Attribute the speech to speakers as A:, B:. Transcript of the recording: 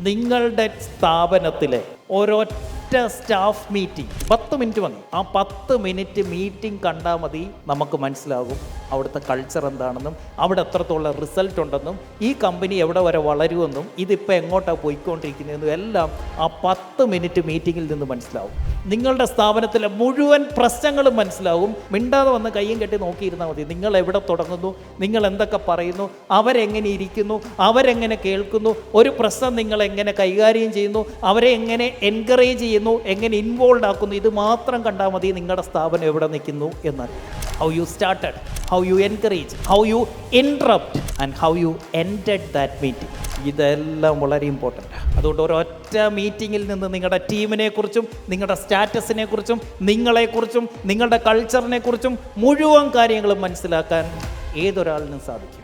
A: നിങ്ങളുടെ സ്ഥാപനത്തിലെ ഒരൊറ്റ സ്റ്റാഫ് മീറ്റിംഗ് 10 മിനിറ്റ് മതി. ആ 10 മിനിറ്റ് മീറ്റിംഗ് കണ്ടാൽ മതി, നമുക്ക് മനസ്സിലാകും അവിടുത്തെ കൾച്ചർ എന്താണെന്നും അവിടെ എത്രത്തോളം റിസൾട്ട് ഉണ്ടെന്നും ഈ കമ്പനി എവിടെ വരെ വളരുമെന്നും ഇതിപ്പോൾ എങ്ങോട്ടാണ് പോയിക്കൊണ്ടിരിക്കുന്നതെന്നും എല്ലാം ആ 10 മിനിറ്റ് മീറ്റിങ്ങിൽ നിന്ന് മനസ്സിലാവും. നിങ്ങളുടെ സ്ഥാപനത്തിലെ മുഴുവൻ പ്രശ്നങ്ങളും മനസ്സിലാവും. മിണ്ടാതെ വന്ന് കയ്യും കെട്ടി നോക്കിയിരുന്നാൽ മതി. നിങ്ങൾ എവിടെ തുടങ്ങുന്നു, നിങ്ങൾ എന്തൊക്കെ പറയുന്നു, അവരെങ്ങനെ ഇരിക്കുന്നു, അവരെങ്ങനെ കേൾക്കുന്നു, ഒരു പ്രശ്നം നിങ്ങൾ എങ്ങനെ കൈകാര്യം ചെയ്യുന്നു, അവരെ എങ്ങനെ എൻകറേജ് ചെയ്യുന്നു, എങ്ങനെ ഇൻവോൾവ് ആക്കുന്നു, ഇത് മാത്രം കണ്ടാൽ മതി നിങ്ങളുടെ സ്ഥാപനം എവിടെ നിൽക്കുന്നു എന്നാൽ. How you started, how you encourage, how you interrupt and how you ended that meeting. ഇതെല്ലാം വളരെ ഇമ്പോർട്ടൻ്റ്. അതുകൊണ്ട് ഒരൊറ്റ മീറ്റിങ്ങിൽ നിന്ന് നിങ്ങളുടെ ടീമിനെ കുറിച്ചും നിങ്ങളുടെ സ്റ്റാറ്റസിനെ കുറിച്ചും നിങ്ങളെക്കുറിച്ചും നിങ്ങളുടെ കൾച്ചറിനെ കുറിച്ചും മുഴുവൻ കാര്യങ്ങളും മനസ്സിലാക്കാൻ ഏതൊരാളിനും സാധിക്കും.